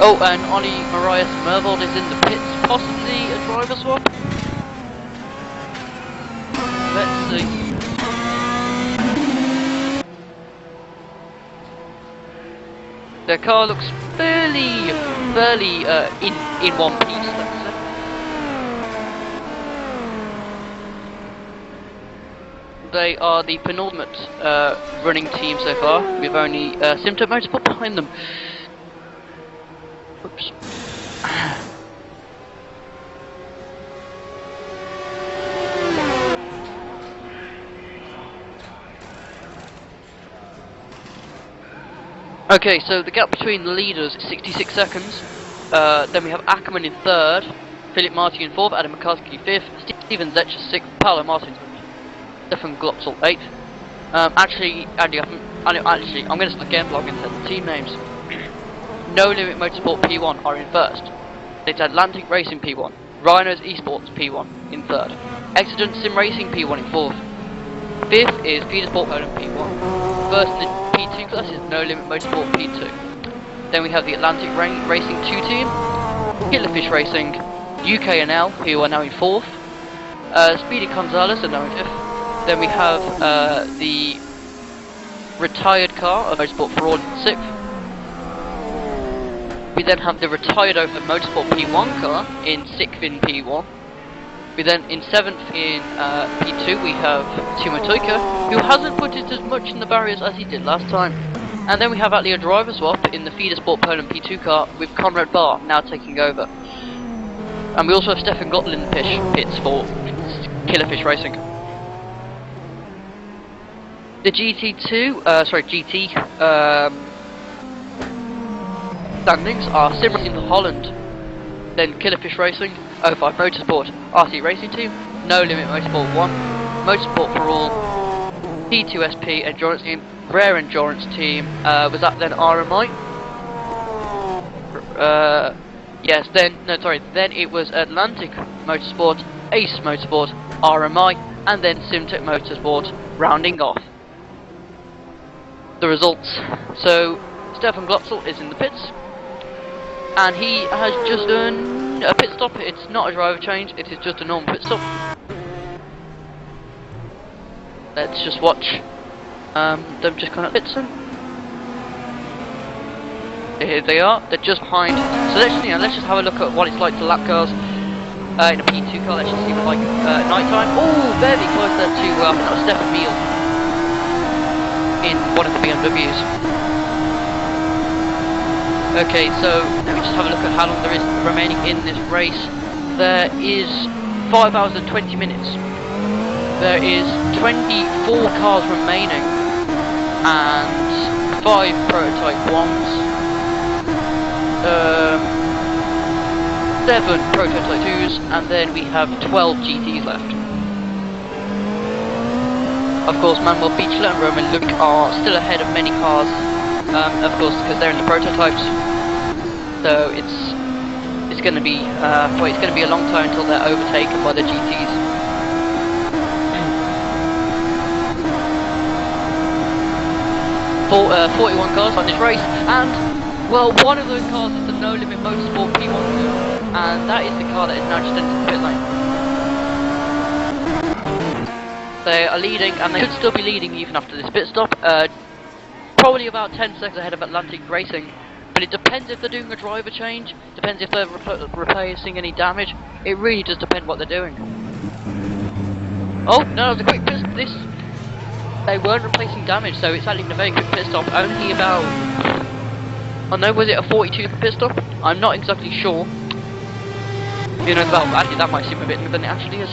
Oh, and Ollie Marias Mervold is in the pits, possibly a driver swap. Let's see. Their car looks fairly in one piece, let's say. They are the penultimate running team so far, with only Simto Motorsport behind them. Oops. Okay, so the gap between the leaders is 66 seconds. Then we have Ackerman in third, Philip Martin in fourth, Adam McCarthy fifth, Steven Zetcher sixth, Paolo Martin Stefan Glotzel eighth. Actually, Andy, I'm going to start game blog and set the team names. No Limit Motorsport P1 are in first. It's Atlantic Racing P1, Rhinos Esports P1 in third, Exodus Sim Racing P1 in fourth. Fifth is Peter Sport Poland P1. First in the P2 class is No Limit Motorsport P2. Then we have the Atlantic Racing 2 team, Killerfish Racing, UKNL, who are now in fourth. Speedy Gonzalez are now in fifth. Then we have the retired car of Motorsport for All in sixth. We then have the retired over Motorsport P1 car in sixth in P1. We then, in 7th in P2, we have Timo Toika, who hasn't put it as much in the barriers as he did last time. And then we have actually a driver swap in the Feeder Sport Poland P2 car with Conrad Barr now taking over. And we also have Stefan Gottel in the pits for Killerfish Racing. The GT standings are SimRacing Holland, then Killerfish Racing, 05 Motorsport, RC Racing Team, No Limit Motorsport 1, Motorsport for All, T2SP Endurance Team, Rare Endurance Team, was that then RMI? Yes, then it was Atlantic Motorsport, Ace Motorsport, RMI, and then Simtech Motorsport rounding off the results. So, Stefan Glotzel is in the pits, and he has just done a pit stop. It's not a driver change, it is just a normal pit stop. Let's just watch them just kind of pit soon. Here they are, they're just behind. So let's just have a look at what it's like to lap cars in a P2 car. Let's just see what like night time. Oh, very close there to I think that was Stefan Meal in one of the BMWs. Okay, so let me just have a look at how long there is remaining in this race. There is 5 hours and 20 minutes. There is 24 cars remaining and 5 prototype 1s, 7 prototype 2s, and then we have 12 GTs left. Of course, Manuel Beechler and Roman Luke are still ahead of many cars. Of course, because they're in the prototypes, so it's going to be it's going to be a long time until they're overtaken by the GTs. 41 cars on this race, and well, one of those cars is the No Limit Motorsport P1, and that is the car that is now just entered the pit lane. They are leading, and they could still be leading even after this pit stop. Probably about 10 seconds ahead of Atlantic Racing, but it depends if they're doing a driver change, depends if they're replacing any damage. It really does depend what they're doing. Oh, no, it was a quick pit stop. They weren't replacing damage, so it's actually a very quick pit stop. Only about, I know, was it a 42 pit stop? I'm not exactly sure. You know, well, actually that might seem a bit more than it actually is.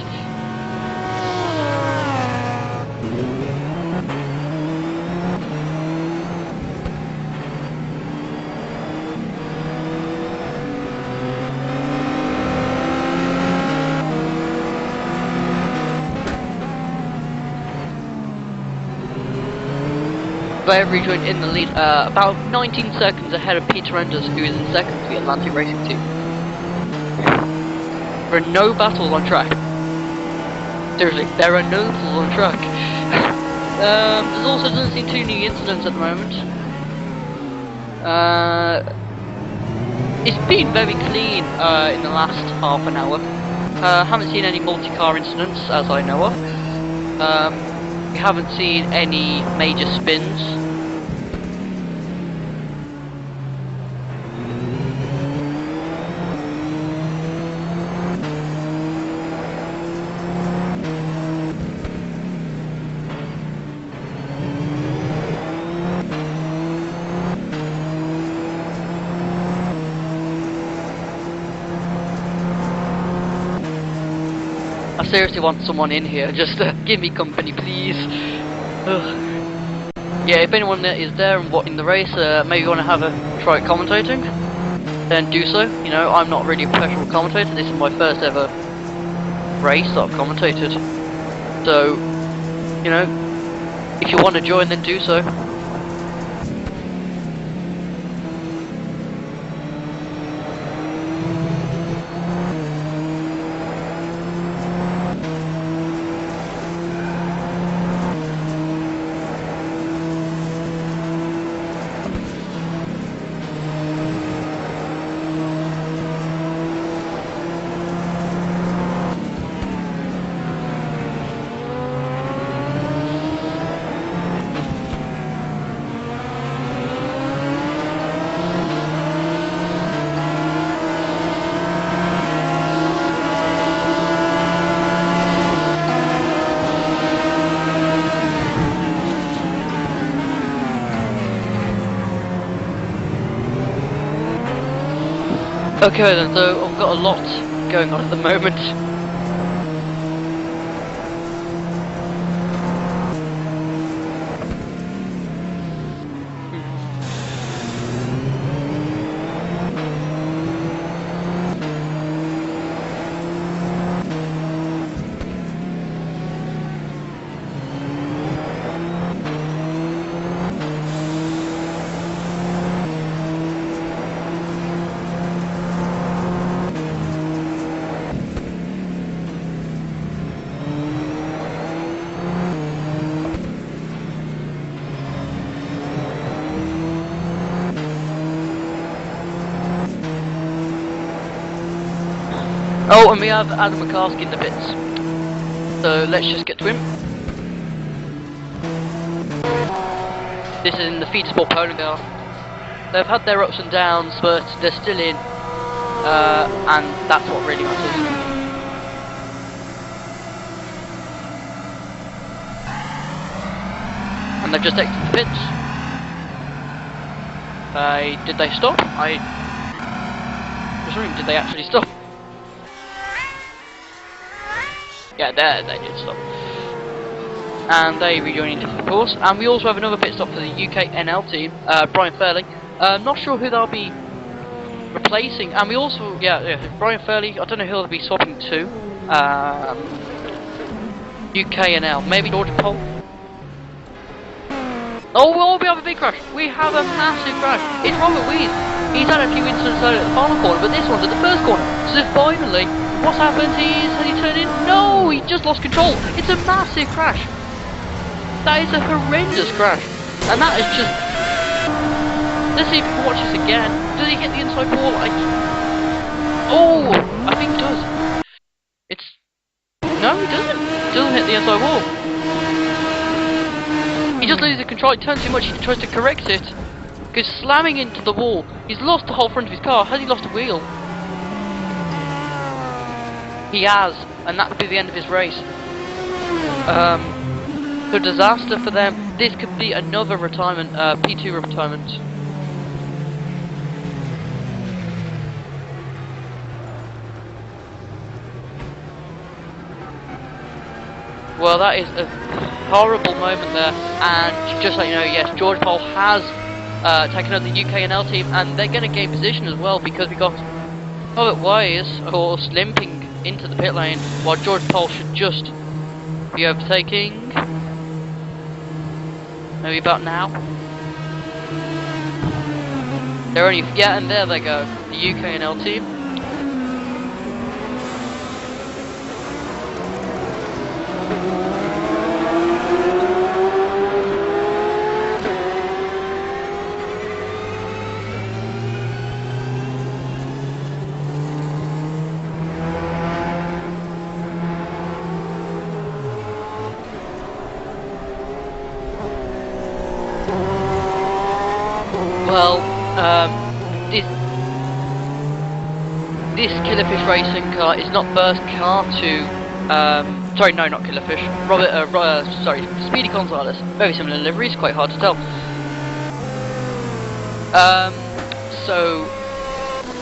They have rejoined in the lead, about 19 seconds ahead of Peter Enders, who is in second for the Atlantic Racing Team. There are no battles on track. Seriously, there are no battles on track. There's also doesn't seem too many incidents at the moment. It's been very clean in the last half an hour. Haven't seen any multi-car incidents as I know of. We haven't seen any major spins. I seriously want someone in here, just give me company, please. Ugh. Yeah, if anyone is there and watching the race, maybe you want to have a try at commentating, then do so. You know, I'm not really a professional commentator, this is my first ever race that I've commentated. So, you know, if you want to join, then do so. Okay then, so I've got a lot going on at the moment. Oh, and we have Adam McCaskey in the pits. So let's just get to him. This is in the feed sport polo car. They've had their ups and downs, but they're still in. And that's what really matters. And they've just exited the pits. Did they stop? I was wondering, did they actually stop? Yeah, there they did stop. And they rejoin into the course. And we also have another pit stop for the UK NL team, Brian Fairley. Not sure who they'll be replacing. And we also, yeah, Brian Fairley, I don't know who they'll be swapping to. UK NL, maybe George Pole. Oh, we have a big crash. We have a massive crash. It's Robert Weed. He's had a few incidents at the final corner, but this one's at the first corner. So finally, what's happened is, has he turned in? No, he just lost control. It's a massive crash. That is a horrendous crash. And that is just... Let's see if we can watch this again. Does he hit the inside wall? Oh, I think he does. It's... No, he doesn't. He doesn't hit the inside wall. He just loses control, he turns too much, he tries to correct it. Goes slamming into the wall. He's lost the whole front of his car. Has he lost a wheel? He has, and that could be the end of his race. So disaster for them. This could be another retirement, P2 retirement. Well, that is a horrible moment there, and just so you know, yes, George Pole has taken over the UK NL team, and they're going to gain position as well, because we got Robert Wise, of course, limping into the pit lane, while George Pole should just be overtaking. Maybe about now. They're only, yeah, and there they go, the UK NL team. Well, this Killerfish racing car is not first car to, sorry, no, not Killerfish, Speedy Gonzales. Very similar liveries, quite hard to tell. So,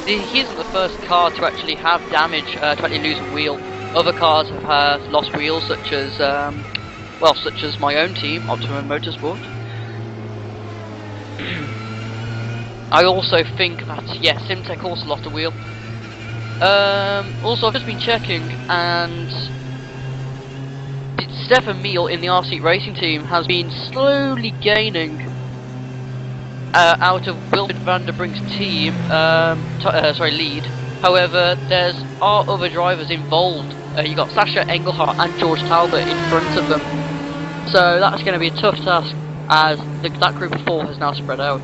he isn't the first car to actually have damage, to actually lose a wheel. Other cars have lost wheels, such as, such as my own team, Optimum Motorsport. I also think that, yeah, Simtech also lost a wheel. Also, I've just been checking, and Stefan Meal in the RC Racing team has been slowly gaining out of Wilfred van der Brink's team, lead. However, there's other drivers involved. You got Sasha Engelhardt and George Talbot in front of them. So that's going to be a tough task, as that group of 4 has now spread out.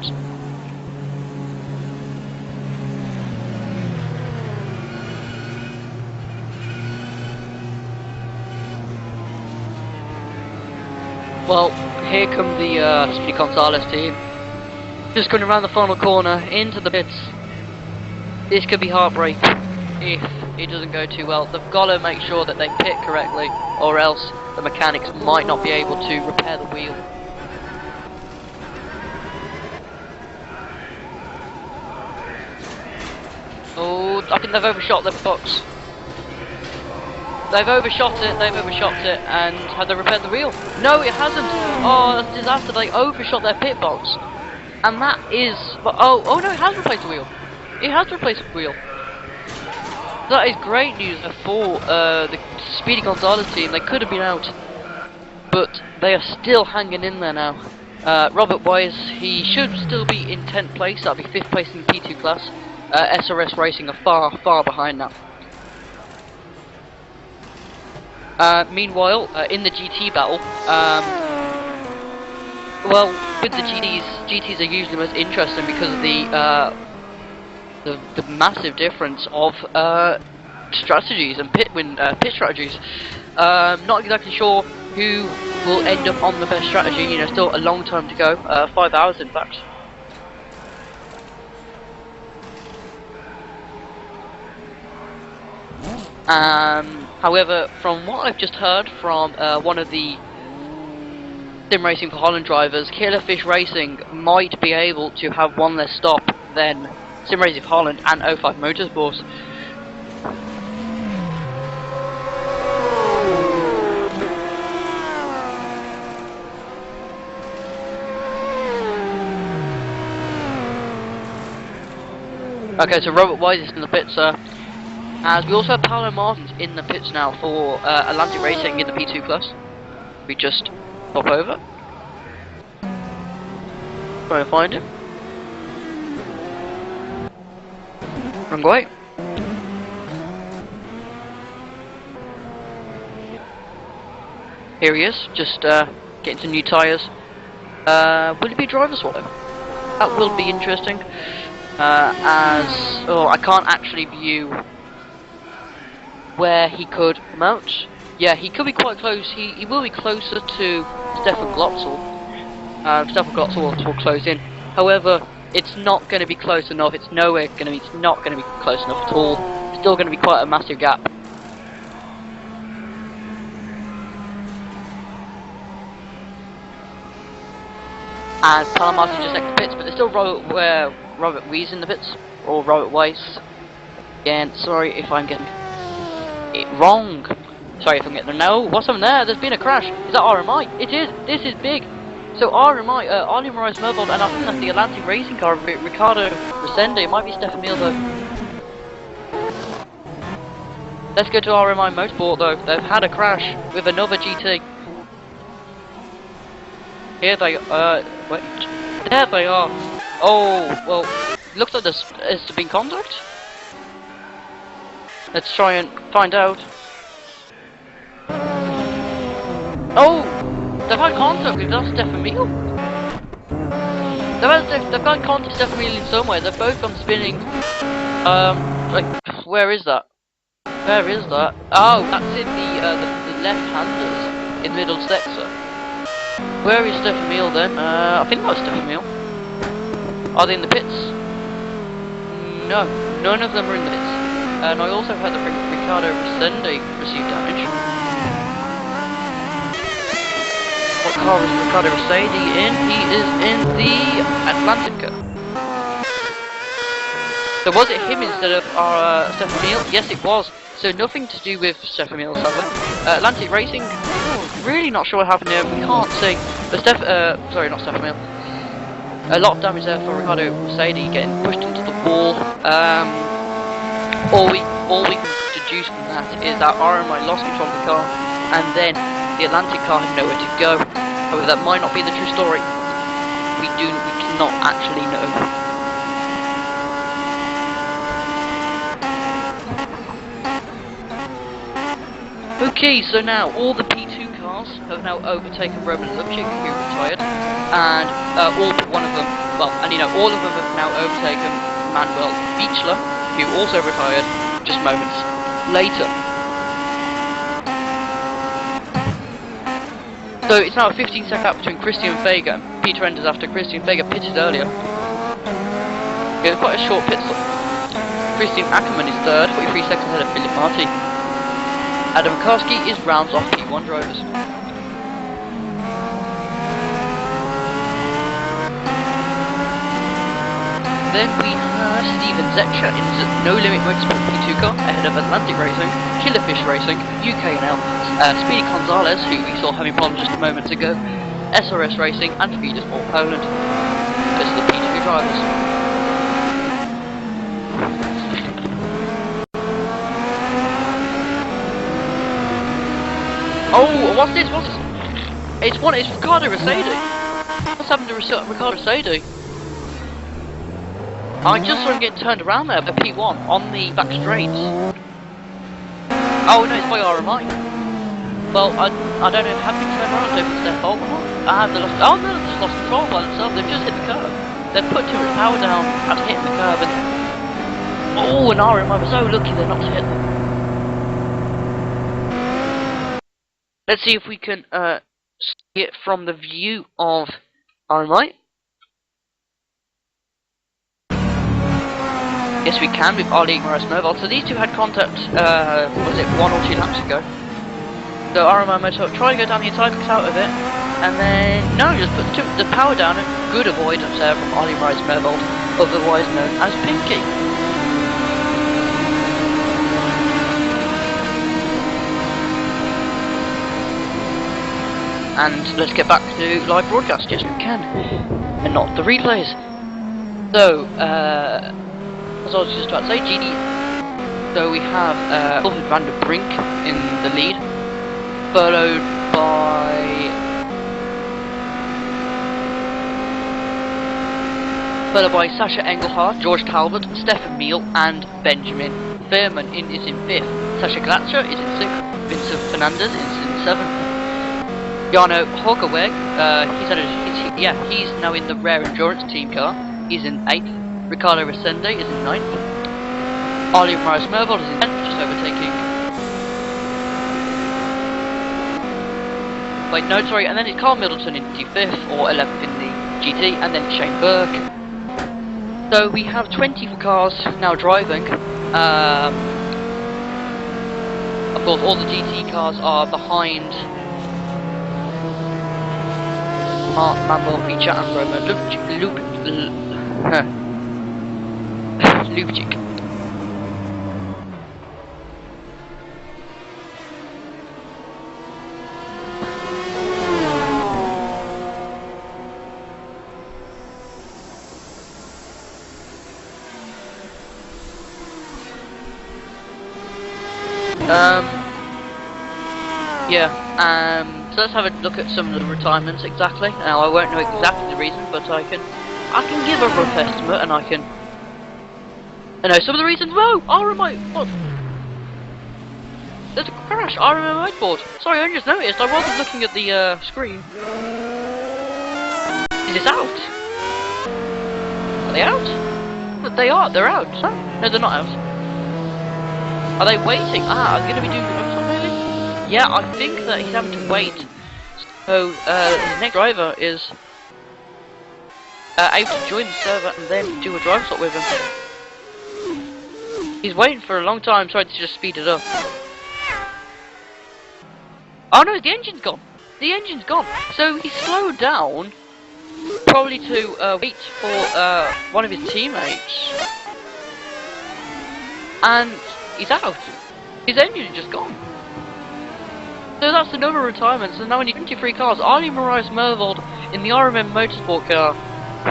Well, here come the Speedy Gonzales team. Just going around the final corner, into the pits. This could be heartbreak if it doesn't go too well. They've got to make sure that they pit correctly, or else the mechanics might not be able to repair the wheel. Oh, I think they've overshot their box. They've overshot it, and have they repaired the wheel? No, it hasn't! Oh, that's a disaster, they overshot their pit box. And that is... Oh no, it has replaced the wheel! It has replaced the wheel! That is great news for the Speedy Gonzales team. They could have been out, but they are still hanging in there now. Robert Wise, he should still be in 10th place, that'll be 5th place in the P2 class. SRS Racing are far behind now. Meanwhile, in the GT battle, well, with the GTs are usually most interesting because of the massive difference of strategies and pit strategies. Not exactly sure who will end up on the best strategy. You know, still a long time to go. 5 hours, in fact. However, from what I've just heard from one of the Sim Racing for Holland drivers, Killerfish Racing might be able to have one less stop than Sim Racing for Holland and 05 Motorsport. Okay, so Robert Wise is in the pits, as we also have Paolo Martins in the pits now for Atlantic Racing in the P2 class. We just pop over. Try to find him. Wrong way. Here he is, just getting some new tyres. Will it be a driver swallow? That will be interesting. I can't actually view where he could come out. Yeah, he could be quite close. He will be closer to Stefan Glotzel. Stefan Glotzel will close in. However, it's not going to be close enough. It's not going to be close enough at all. It's still going to be quite a massive gap. And Palamartin just next to pits, but there's still Robert Weiss in the pits, or Robert Weiss. Again, sorry if I'm getting it wrong. Sorry if I'm getting there. No, what's on there? There's been a crash. Is that RMI? It is. This is big. So RMI, Ollie Moraes Mervold, and I think that's the Atlantic Racing car, Ricardo Resende. It might be Stefan Meal though. Let's go to RMI Motorsport though. They've had a crash with another GT. Here they wait. There they are. Oh, well, looks like there's been contact. Let's try and find out. Oh, they've had contact with Stefan Meal. They've got contact with Stefan Meal in some way. They've both gone spinning. Like, where is that? Where is that? Oh, that's in the left-handers in middle sector. Where is Stefan Meal then? I think that was Stefan Meal. Are they in the pits? No, none of them are in the pits. And I also heard that Ricardo Resende received damage. What car is Ricardo Resende in? He is in the Atlantica. So was it him instead of our Stefan Miel? Yes, it was. So nothing to do with Stefan Miel, sadly. Atlantic Racing, really not sure what happened here. We can't see. But sorry, not Stefan Miel. A lot of damage there for Ricardo Resende, getting pushed into the wall. All we can deduce from that is that RMI lost control of the car, and then the Atlantic car had nowhere to go. However, that might not be the true story. We cannot actually know. Okay, so now all the P2 cars have now overtaken Roman Lubchik, who retired, and all but one of them, well, and you know, all of them have now overtaken Manuel Beechler, who also retired just moments later. So it's now a 15-second gap between Christian Vega and Peter Enders after Christian Vega pitted earlier. It was quite a short pit stop. Christian Ackermann is third, 43 seconds ahead of Philip Marti. Adam Karski is rounds off P1 drivers. Then we have Steven Zetcher in the No Limit Motorsport P2 car ahead of Atlantic Racing, Killerfish Racing, UKNL, Speedy Gonzalez, who we saw having problems just a moment ago, SRS Racing, and Speedersport Poland. Those are the P2 drivers. Oh, what's this? It's Ricardo Resende. What's happened to Ricardo Resende? I just saw him getting turned around there by P1 on the back straights. Oh no, it's by RMI. Well, I don't know if they have been turned around, if it's their fault or not. They just lost control by themselves. They've just hit the curb. They've put too much power down after hitting the curb, and RMI was so lucky they're not to hit them. Let's see if we can see it from the view of RMI. Yes, we can with Ali Morris Mobile. So these two had contact, was it 1 or 2 laps ago? So RMI Motor tried to go down the inside, gets out of it, and then no, just put the power down. And good avoidance there from Ali Morris Mobile, otherwise known as Pinky. And let's get back to live broadcast, yes we can, and not the replays. So, as I was just about to say, GD. So we have Van der Brink in the lead, followed by Sasha Engelhardt, George Talbot, Stefan Miel, and Benjamin Fairman is in 5th. Sasha Glatzer is in 6th. Vincent Fernandez is in 7th. Jarno Hogeweg, he's now in the Rare Endurance team car. He's in 8th. Ricardo Resende is in 9th. Ali Morris Mervold is in 10th, just overtaking. Wait, no, sorry, and then it's Carl Middleton in 5th or 11th in the GT, and then Shane Burke. So we have 24 cars now driving. Of course, all the GT cars are behind Mark Mambo, Feature, and Roma Lubchik. So let's have a look at some of the retirements exactly. Now I won't know exactly the reason, but I can give a rough estimate, and I know some of the reasons. Whoa! RMI, what? There's a crash. RMI whiteboard. Sorry, I just noticed. I wasn't looking at the screen. Is this out? Are they out? But they are. They're out. No, they're not out. Are they waiting? I'm going to be doing the maybe? Yeah, I think that he's having to wait. So, the next driver is able to join the server and then do a drive swap with him. He's waiting for a long time, trying to just speed it up. Oh no, the engine's gone! The engine's gone! So he slowed down, probably to wait for one of his teammates. And he's out. His engine is just gone. So that's another retirement. So now we need 23 cars. Ali Marias Mervold in the RMM Motorsport car.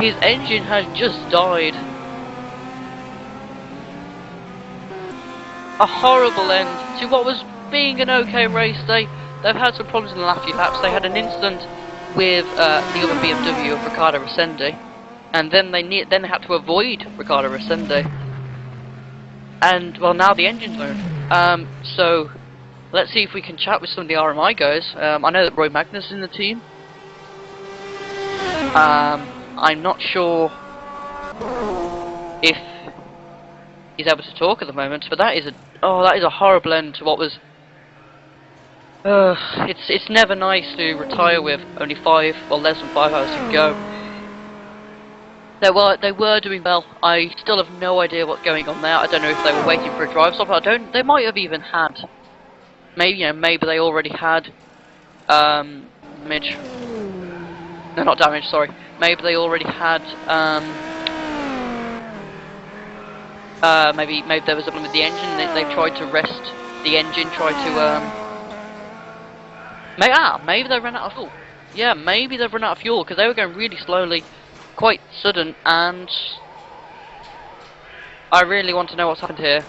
His engine has just died. A horrible end to what was being an okay race. They've had some problems in the last few laps. They had an incident with the other BMW of Ricardo Resende, and then they had to avoid Ricardo Resende. And well, now the engine's known. So let's see if we can chat with some of the RMI guys. I know that Roy Magnus is in the team. I'm not sure if he's able to talk at the moment, but that is a horrible end to what was. It's never nice to retire with only less than 5 hours to go. They were doing well. I still have no idea what's going on there. I don't know if they were waiting for a drive stop. They might have even had. Maybe they already had damage. No, not damage. Sorry. Maybe they already had maybe there was a problem with the engine. They tried to rest the engine. Maybe they ran out of fuel. Yeah, maybe they've run out of fuel because they were going really slowly, quite sudden, and I really want to know what's happened here.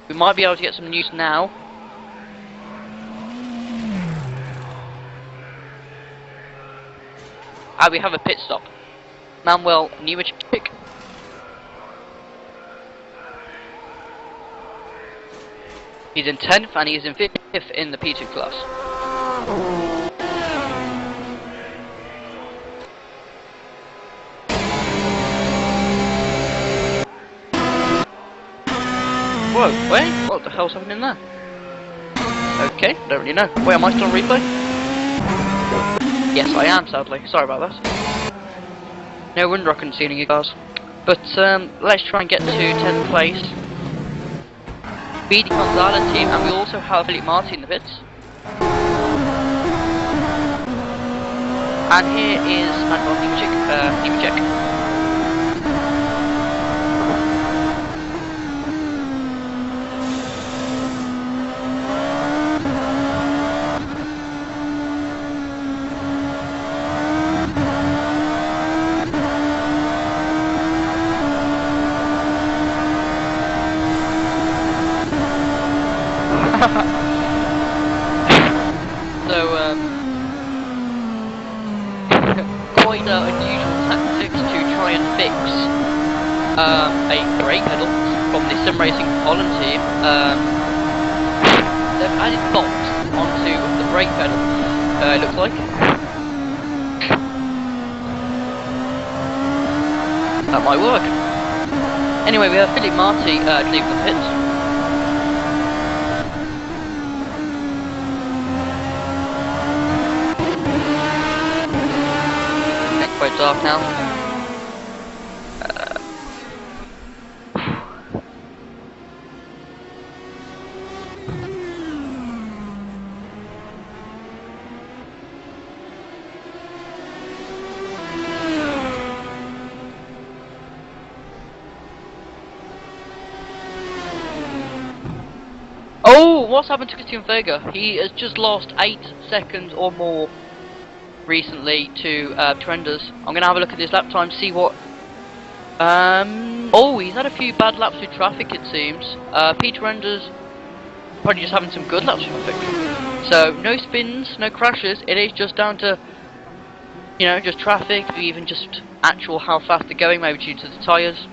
We might be able to get some news now. We have a pit stop. Manuel Nemechik. He's in 10th and he's in 5th in the P2 class. Whoa, wait, what the hell's happening there? Okay, don't really know. Wait, am I still on replay? Yes, I am, sadly. Sorry about that. No wonder I couldn't see any of you guys. But let's try and get to 10th place. BD Gonzalez team, and we also have Philip Martin in the pits. And here is Manuel Nemechik. Quite unusual tactics to try and fix a brake pedal from the SimRacingOnline team. They've added bolts onto the brake pedal, it looks like. That might work. Anyway, we have Philip Marti leaving the pits. Quite dark now. Oh, what's happened to Christian Vega? He has just lost 8 seconds or more recently to Trenders. I'm gonna have a look at his lap time, see what. Oh, he's had a few bad laps with traffic, it seems. Peter Trenders probably just having some good laps with traffic. So no spins, no crashes. It is just down to, just traffic, or even just actual how fast they're going, maybe due to the tyres.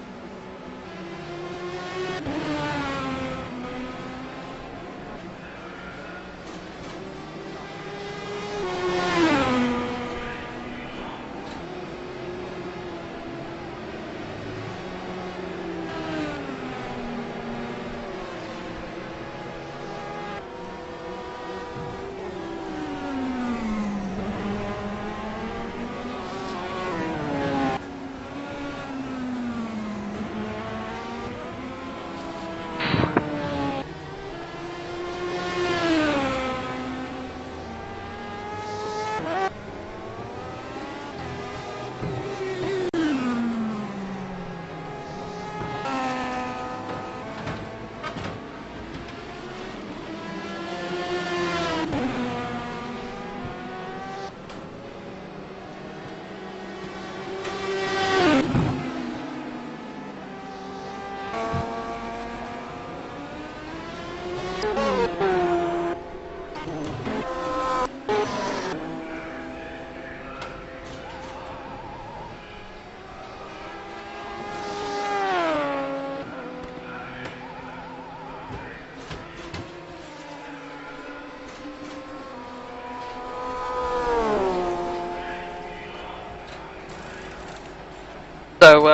So,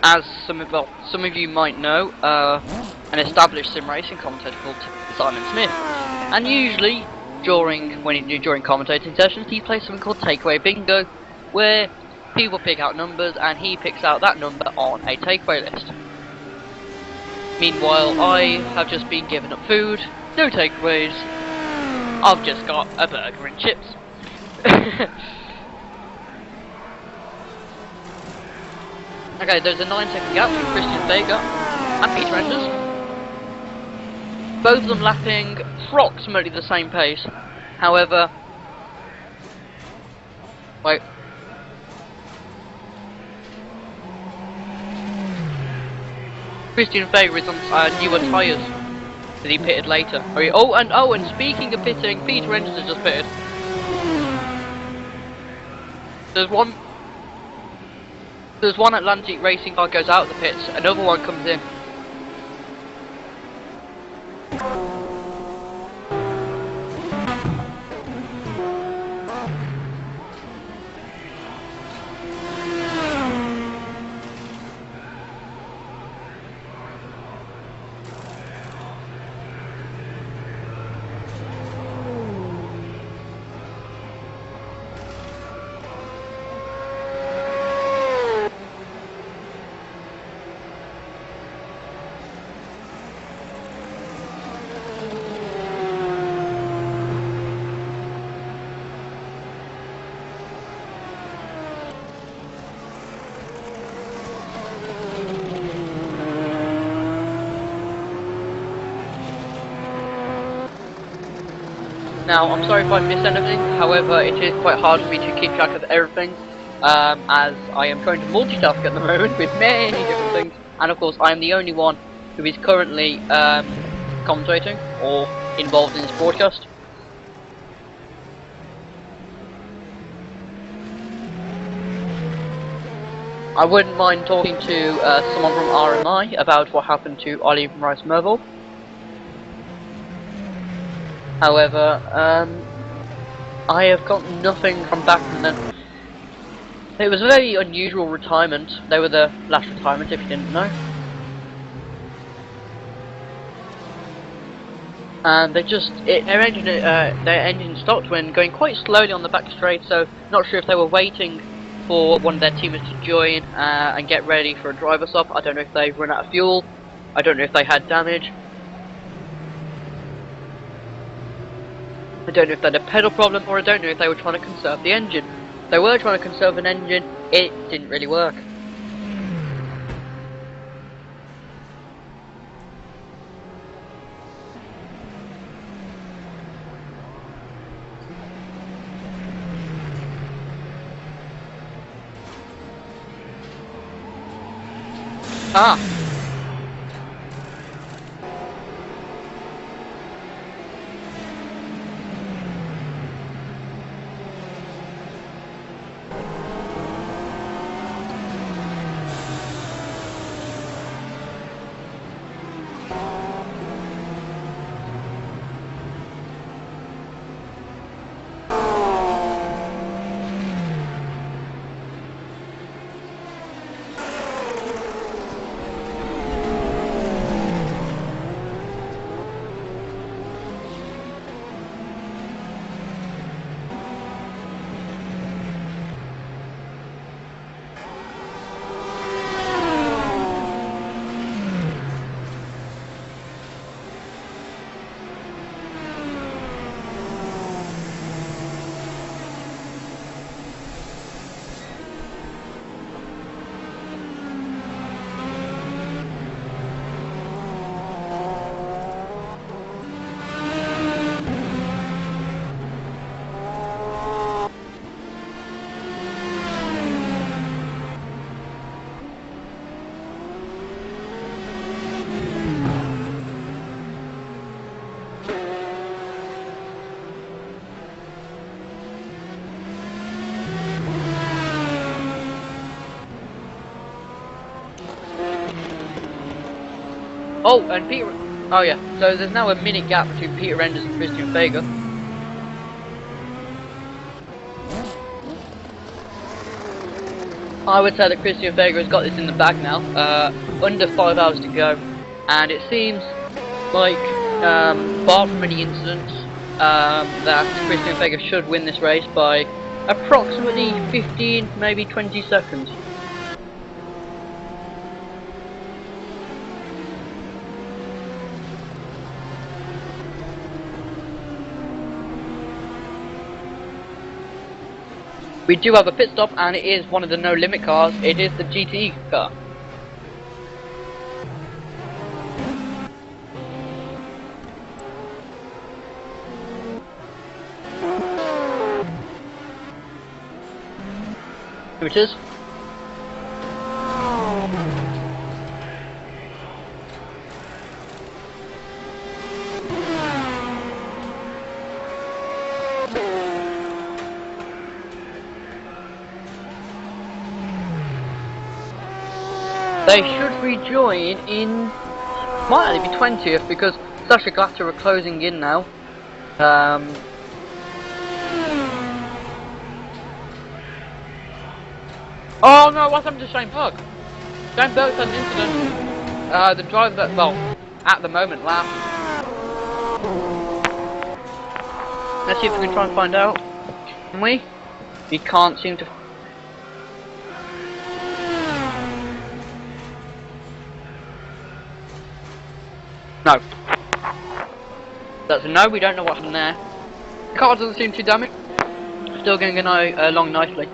as some of you might know, an established sim racing commentator called Simon Smith, and usually during commentating sessions, he plays something called Takeaway Bingo, where people pick out numbers and he picks out that number on a takeaway list. Meanwhile, I have just been given up food, no takeaways. I've just got a burger and chips. Okay, there's a 9-second gap between Christian Vega and Peter Enders. Both of them lapping approximately the same pace. However, wait. Christian Vega is on newer tyres that he pitted later. And speaking of pitting, Peter Enders has just pitted. There's one Atlantic racing car goes out of the pits, another one comes in. Now, I'm sorry if I missed anything, however, it is quite hard for me to keep track of everything, as I am trying to multitask at the moment with many different things, and of course I am the only one who is currently commentating or involved in this broadcast. I wouldn't mind talking to someone from RMI about what happened to Ollie from Rice Merville. However, I have got nothing from back from them. It was a very unusual retirement. They were the last retirement, if you didn't know. And they just, their engine stopped when going quite slowly on the back straight, so not sure if they were waiting for one of their teammates to join and get ready for a driver swap. I don't know if they've run out of fuel. I don't know if they had damage. I don't know if they had a pedal problem, or I don't know if they were trying to conserve the engine. If they were trying to conserve an engine, it didn't really work. Ah! Oh, and Peter... Oh yeah, so there's now a minute gap between Peter Enders and Christian Vega. I would say that Christian Vega has got this in the bag now. Under 5 hours to go, and it seems like, bar from any incidents, that Christian Vega should win this race by approximately 15, maybe 20 seconds. We do have a pit stop, and it is one of the no limit cars. It is the GTE car. Here it is. They should rejoin in, might only be 20th, because Sasha Glatter are closing in now. Oh no, what's happened to Shane Berg? Shane Berg's had an incident. The driver, well, at the moment, last. Let's see if we can try and find out. Can we? We can't seem to. No. That's a no, we don't know what happened there. The car doesn't seem too damaged. Still going along nicely.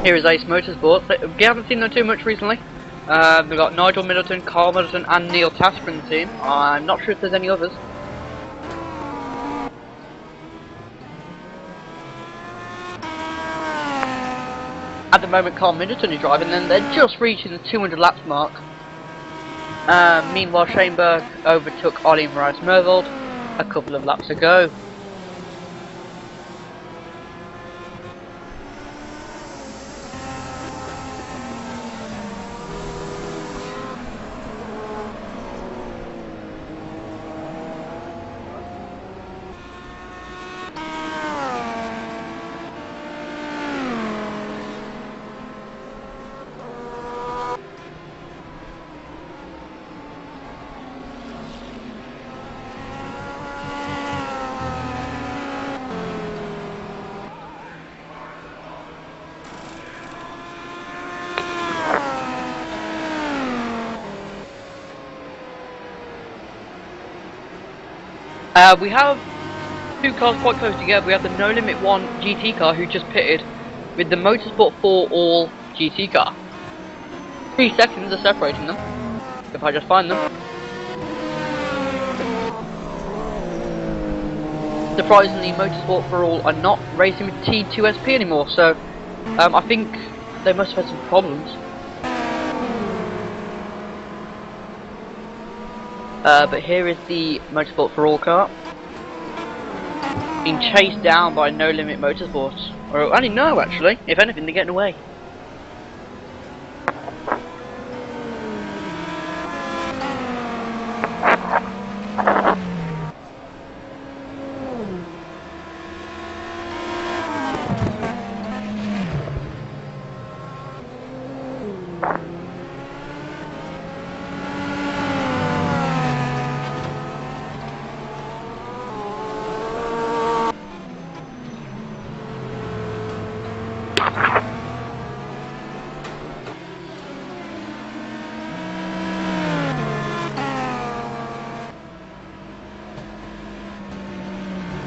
Here is Ace Motorsport. We haven't seen them too much recently. We've got Nigel Middleton, Carl Middleton and Neil Tasker in the team. I'm not sure if there's any others. At the moment Carl Middleton is driving, and they're just reaching the 200 laps mark. Meanwhile Shane Berg overtook Ollie Moraes-Mervold a couple of laps ago. We have two cars quite close together. We have the No Limit 1 GT car who just pitted with the Motorsport 4 All GT car. 3 seconds are separating them, if I just find them. Surprisingly, Motorsport 4 All are not racing with T2SP anymore, so I think they must have had some problems. But here is the Motorsport 4 All car being chased down by No Limit Motorsports. Or only no, actually. If anything, they're getting away.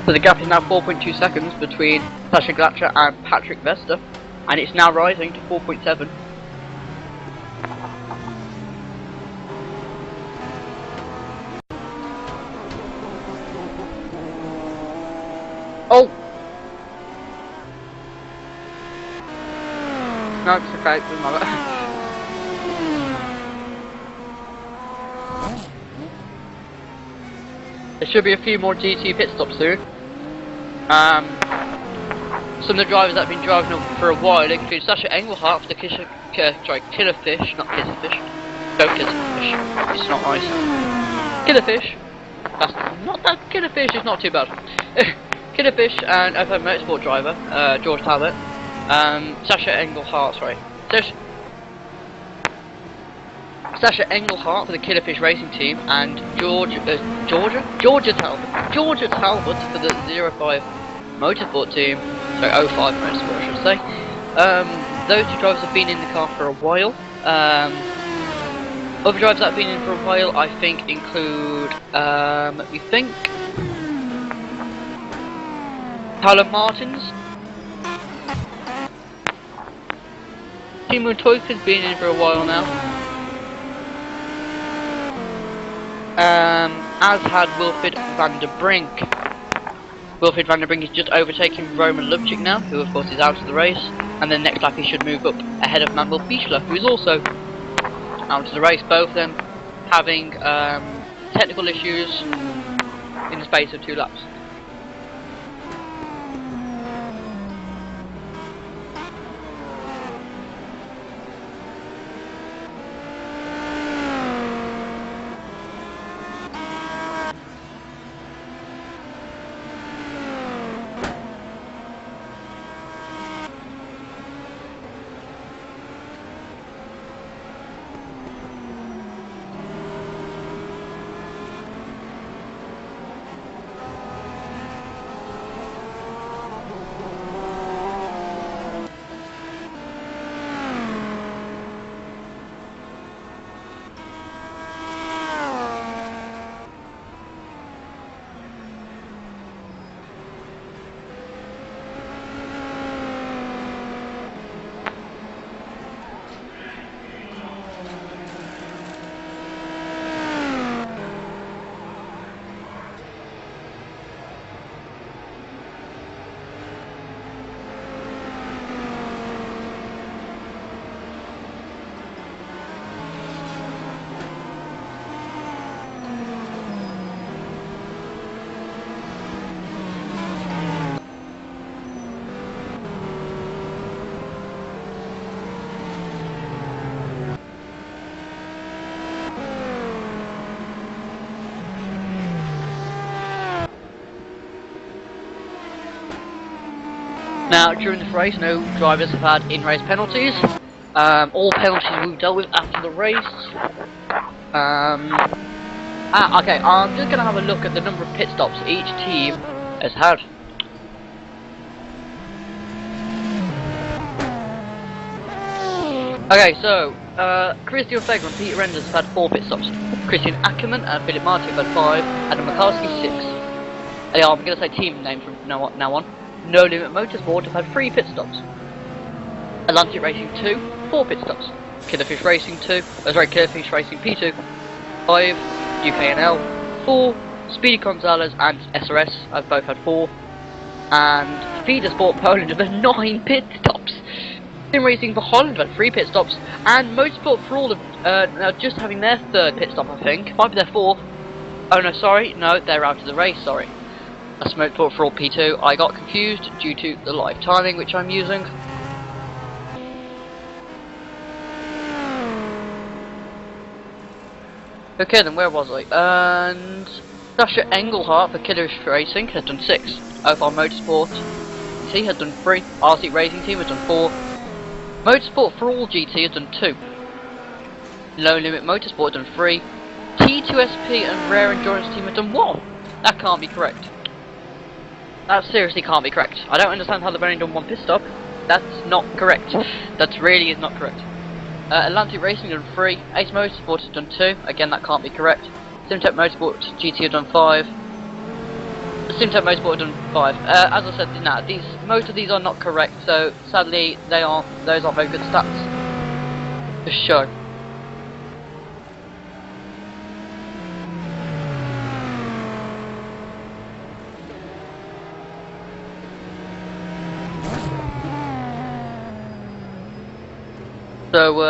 So the gap is now 4.2 seconds between Sasha Glatter and Patrick Vesta, and it's now rising to 4.7. Oh! No, it's okay, it doesn't matter. There should be a few more GT pit stops soon. Some of the drivers that have been driving up for a while include Sasha Engelhardt for the Killerfish, not Kisserfish. Don't Kisserfish, it's not nice. Killerfish, that's not that Killerfish is not too bad. Killerfish and F1 Motorsport driver, George Talbot, Sasha Engelhardt, sorry. Sasha Engelhardt for the Killerfish Racing Team, and Georgia Talbot for the 05 Motorsport Team, sorry, 05 Motorsport I should say. Those two drivers have been in the car for a while. Other drivers that have been in for a while I think include, let me think, Paolo Martins. Timo Toyka's been in for a while now. As had Wilfried van der Brink. Wilfried van der Brink is just overtaking Roman Lubchik now, who of course is out of the race, and then next lap he should move up ahead of Manuel Bichler, who is also out of the race, both of them having technical issues in the space of 2 laps. Now, during this race, no drivers have had in-race penalties. All penalties will be dealt with after the race. Okay, I'm just going to have a look at the number of pit stops each team has had. Okay, so, Christian Feger and Peter Renders have had 4 pit stops. Christian Ackermann and Philip Martin have had 5, Adam McCarthy 6. I'm going to say team names from now on. No Limit Motorsport have had 3 pit stops. Atlantic Racing 2, 4 pit stops. Killerfish Racing 2, Killerfish Racing P2, 5, UKNL, 4, Speedy Gonzalez and SRS have both had 4, and Feeder Sport Poland have had 9 pit stops. Sim Racing for Holland have had 3 pit stops, and Motorsport for All now just having their 3rd pit stop I think, might be their 4th. Oh no, sorry, no, they're out of the race, sorry. That's Motorsport for All P2. I got confused due to the live timing which I'm using. Okay then, where was I? And Sasha Engelhardt for Killerfish Racing has done 6. OFR Motorsport T has done 3. RC Racing Team has done 4. Motorsport for All GT has done 2. Low Limit Motorsport has done 3. T2SP and Rare Endurance Team have done 1. That can't be correct. That seriously can't be correct. I don't understand how they've only done 1 pit stop. That's not correct. That really is not correct. Atlantic Racing have done 3. Ace Motorsport has done 2. Again, that can't be correct. Simtech Motorsport GT have done 5. Simtech Motorsport have done 5. As I said, most of these are not correct. So sadly, those aren't very good stats to show. So,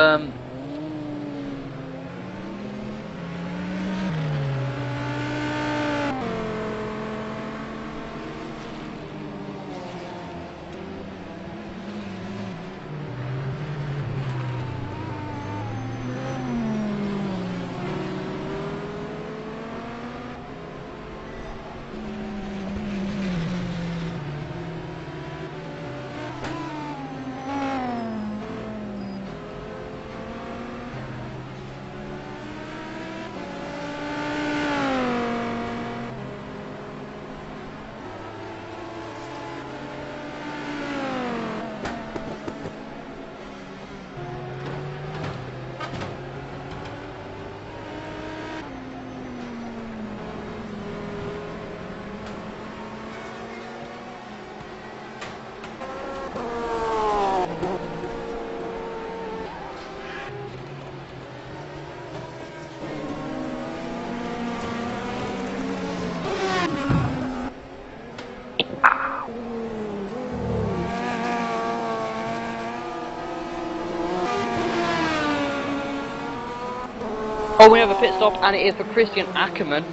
oh, we have a pit stop, and it is for Christian Ackerman,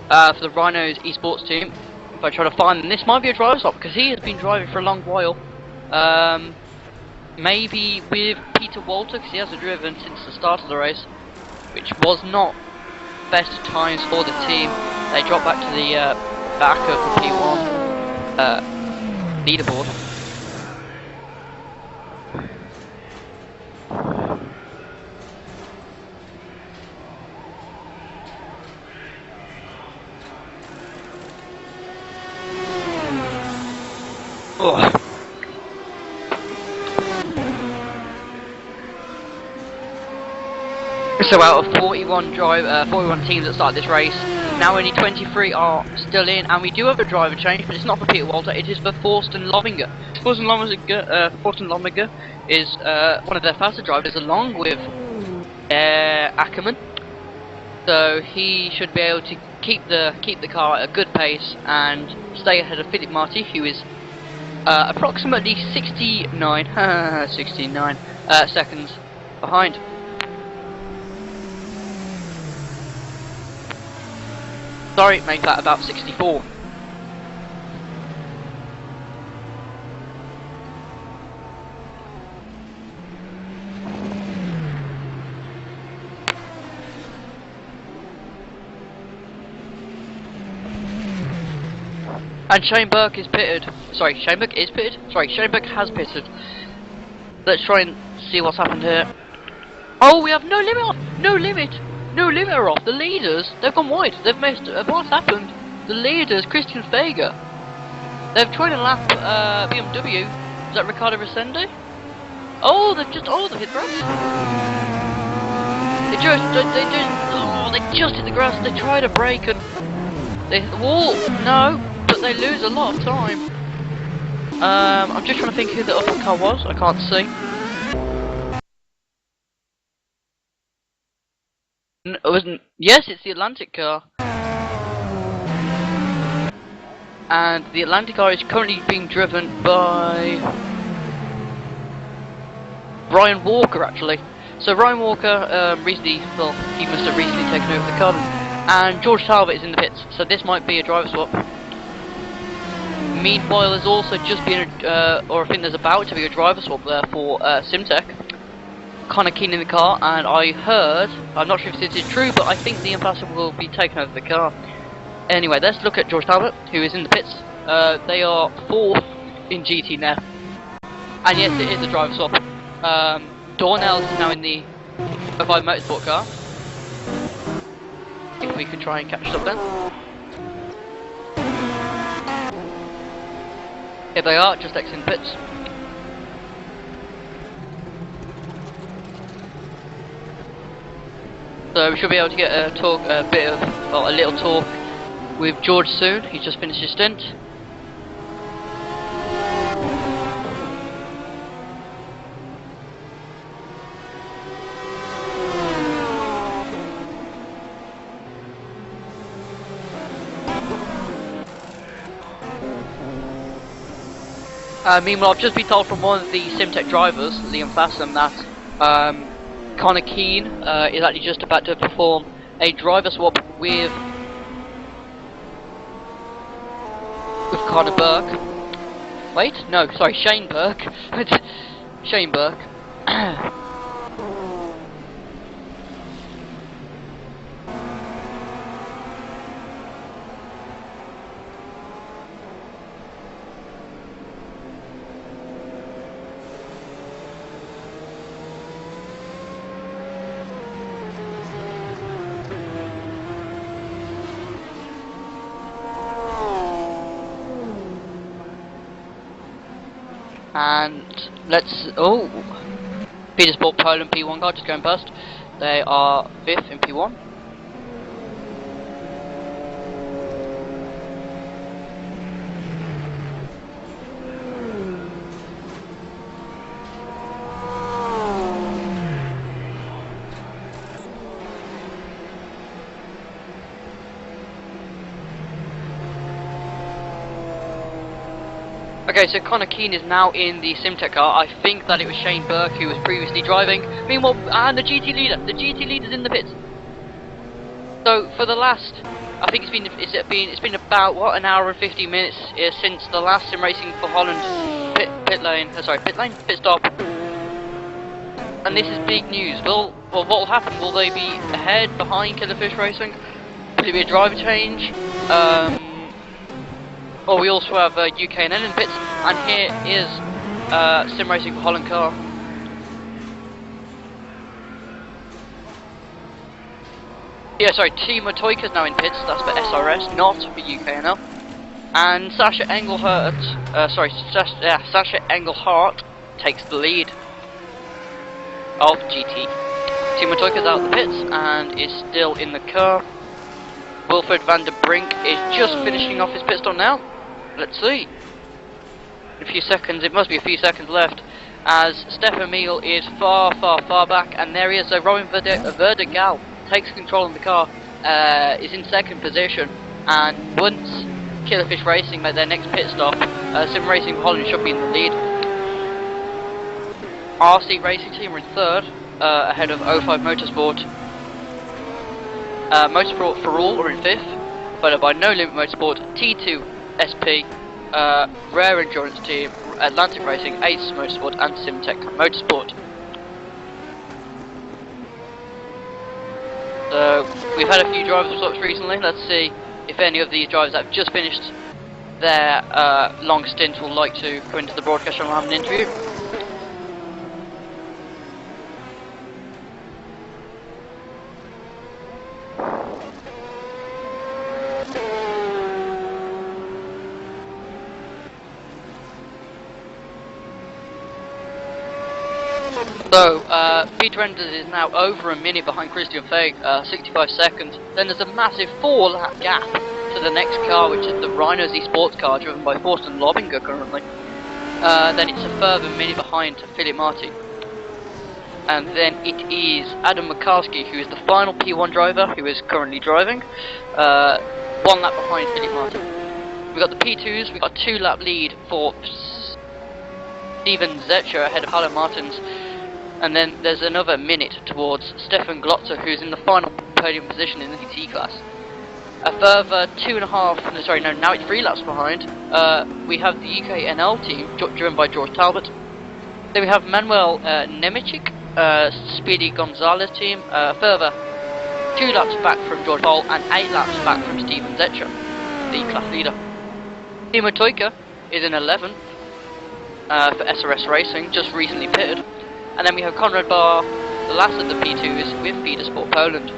for the Rhinos esports team. If I try to find them, this might be a driver stop, because he has been driving for a long while. Maybe with Peter Walter, because he hasn't driven since the start of the race, which was not best times for the team. They dropped back to the back of the P1 leaderboard. Ugh. So out of 41 teams that started this race, now only 23 are still in, and we do have a driver change, but it's not for Peter Walter, it is for Thorsten Lominger. Thorsten Lominger is one of their faster drivers, along with Ackerman. So he should be able to keep the car at a good pace and stay ahead of Philip Marti, who is approximately 69 seconds behind. Sorry, make that about 64. And Shane Burke is pitted. Sorry, Shane Burke is pitted? Sorry, Shane Burke has pitted. Let's try and see what's happened here. Oh, we have no limit off! No limit! No limiter off. The leaders, they've gone wide. They've missed. What's happened? The leaders, Christian Fager. They've tried to lap BMW. Is that Ricardo Resende? Oh, they've hit the grass. They just hit the grass. They try to brake and they hit the wall. No, but they lose a lot of time. I'm just trying to think who the other car was. I can't see. It wasn't. Yes, it's the Atlantic car. And the Atlantic car is currently being driven by Ryan Walker, actually. So Ryan Walker recently, well, he must have recently taken over the car. And George Talbot is in the pits, so this might be a driver swap. Meanwhile, there's also just been or I think there's about to be a driver swap there for Simtech. Connor Keane in the car, and I heard, I'm not sure if this is true, but I think the ambassador will be taking over the car. Anyway, let's look at George Talbot, who is in the pits. They are 4th in GT now. And yes, it is a driver swap. Dornell is now in the 05 Motorsport car. If we could try and catch up then. Here they are, just exiting the pits. So we should be able to get a little talk with George soon. He's just finished his stint. Meanwhile, I've just been told from one of the SimTech drivers, Liam Fassam, that Connor Keane is actually just about to perform a driver swap with Connor Burke. Wait, no, sorry, Shane Burke. Shane Burke. And let's Petersport Poland P1 car just going past. They are 5th in P1. Okay, so Connor Keane is now in the SimTech car. I think that it was Shane Burke who was previously driving. Meanwhile, and the GT leader's in the pits. So for the last, I think it's been about what, an hour and 50 minutes since the last Sim Racing for Holland pit stop. And this is big news. Well, what will happen? Will they be ahead, behind Killerfish Racing? Will it be a driver change? Well, we also have UKNN in the pits, and here is Sim Racing for Holland car. Yeah, sorry, Timo Toika's now in pits, that's for SRS, not for UKNL. And Sasha Engelhardt takes the lead of GT. Timo Toika's out of the pits and is still in the car. Wilfred van der Brink is just finishing off his pit stop now. Let's see. In a few seconds, it must be a few seconds left, as Stefan Meal is far back, and there he is. So Robin Verdegal takes control of the car, is in second position, and once Killerfish Racing make their next pit stop, Sim Racing Holland should be in the lead. RC Racing Team are in third, ahead of 05 Motorsport. Motorsport for All are in fifth, followed by No Limit Motorsport, T2 SP, Rare Endurance Team, Atlantic Racing, Ace Motorsport, and SimTech Motorsport. So we've had a few driver swaps recently. Let's see if any of these drivers that have just finished their long stint will like to come into the broadcast and have an interview. So, Peter Enders is now over a minute behind Christian Feig, 65 seconds. Then there's a massive 4-lap gap to the next car, which is the Rhino Z Sports car driven by Thorsten Lobinger currently. Then it's a further minute behind Philip Martin. And then it is Adam McCarskey, who is the final P1 driver, who is currently driving. 1 lap behind Philip Martin. We've got the P2s, we've got a 2-lap lead for Steven Zetcher ahead of Paolo Martins. And then there's another minute towards Stefan Glotzer, who's in the final podium position in the GT class. A further now it's 3 laps behind. We have the UKNL team, driven by George Talbot. Then we have Manuel Nemechik, Speedy Gonzalez team, further 2 laps back from George Paul and 8 laps back from Steven Zetcher, the class leader. Timo Toika is in 11th for SRS Racing, just recently pitted. And then we have Conrad Barr, the last of the P2s, with Petersport Poland.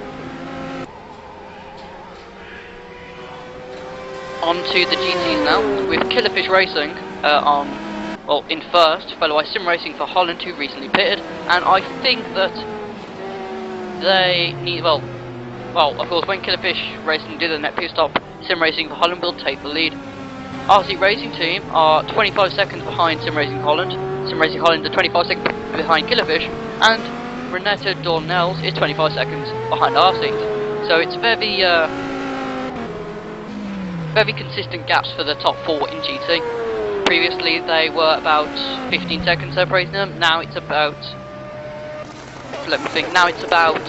On to the GTs now, with Killerfish Racing in first, followed by Sim Racing for Holland, who recently pitted. And I think that they need, of course, when Killerfish Racing do the net pit stop, Sim Racing for Holland will take the lead. RC Racing Team are 25 seconds behind Sim Racing Holland. Sim Racing Holland are 25 seconds behind Killerfish, and Renato Dornelles is 25 seconds behind RC. So it's very consistent gaps for the top 4 in GT. Previously they were about 15 seconds separating them, now it's about, let me think, now it's about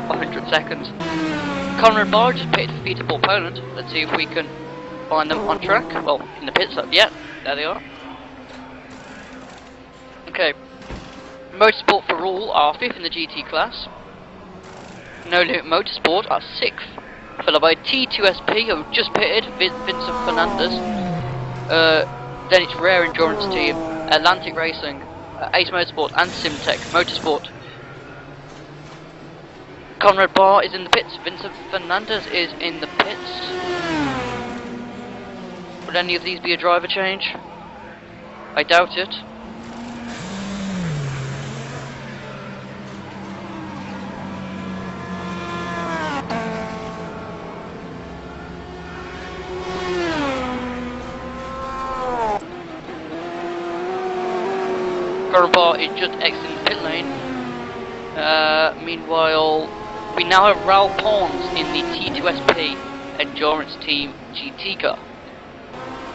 100 seconds. Conrad Barr just pitted for Peter Paul Poland. Let's see if we can find them on track. Well, in the pits, yeah, there they are. Okay. Motorsport for All are 5th in the GT class. No Limit Motorsport are 6th, followed by T2SP, who just pitted, Vincent Fernandez. Then it's Rare Endurance Team, Atlantic Racing, Ace Motorsport, and Simtech Motorsport. Conrad Barr is in the pits, Vincent Fernandez is in the pits. Would any of these be a driver change? I doubt it. Conrad Barr is just exiting the pit lane. Meanwhile, we now have Raul Pons in the T2SP Endurance Team GT car.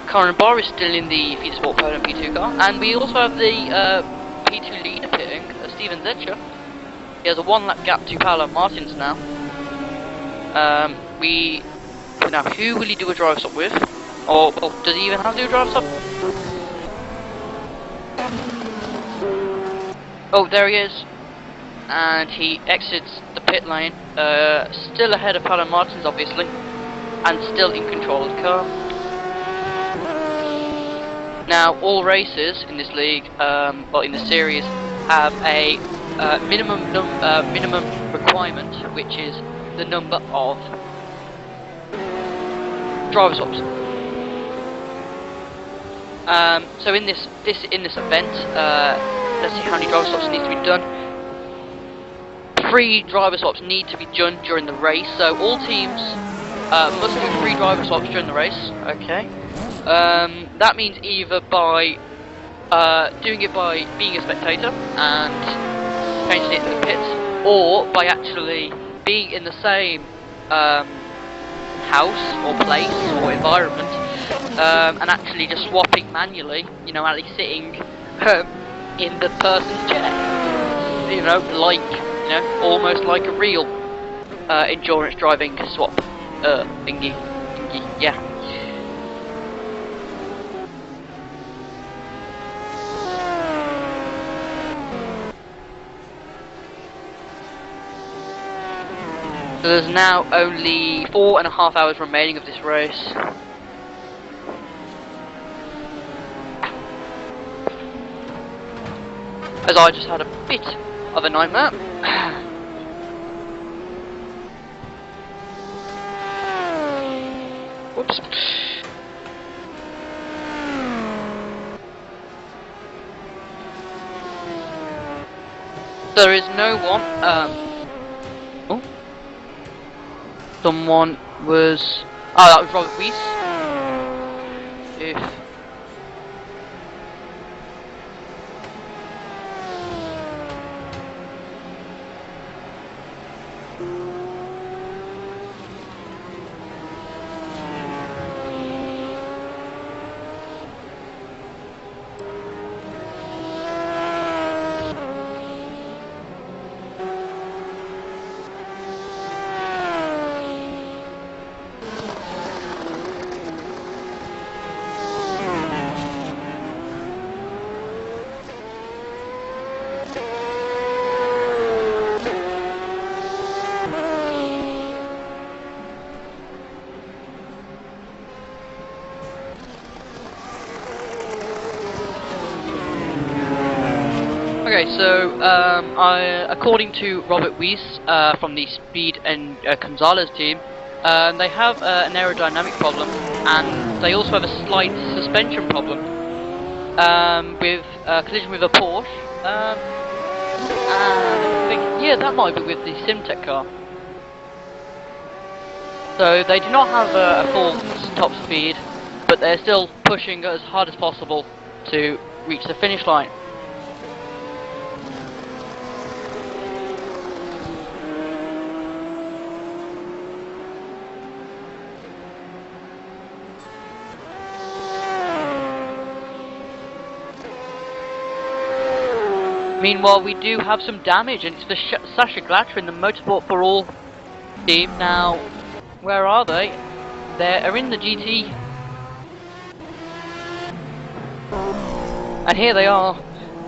Conrad Barr is still in the Feeder Sport Poland P2 car, and we also have the P2 leader pitting, Steven Zetscher. He has a 1 lap gap to Paolo Martins now. Now who will he do a drive stop with? Or does he even have to do a drive stop? Oh, there he is. And he exits the pit lane, still ahead of Paolo Martins obviously, and still in control of the car. Now all races in this league, well in the series, have a minimum requirement, which is the number of driver swaps. So in this event, let's see how many driver swaps need to be done. 3 driver swaps need to be done during the race, so all teams must do 3 driver swaps during the race. Okay. That means either by doing it by being a spectator and changing it to the pits, or by actually being in the same house or place or environment and actually just swapping manually, you know, actually sitting in the person's chair, you know, like, you know, almost like a real endurance driving swap thingy, yeah. So there's now only 4.5 hours remaining of this race. As I just had a bit of a nightmare. Whoops. There is no one, oh. Someone was, that was Robert Weiss. Okay, so according to Robert Weiss from the Speed and Gonzalez team, they have an aerodynamic problem, and they also have a slight suspension problem with collision with a Porsche. And I think, yeah, that might be with the Simtech car. So they do not have a full top speed, but they're still pushing as hard as possible to reach the finish line. Meanwhile, we do have some damage, and it's for Sasha Glatter in the Motorsport for All team. Now, where are they? They're in the GT. And here they are.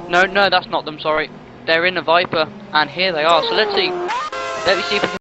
No, that's not them, sorry. They're in a Viper, and here they are. So let's see. Let me see if we can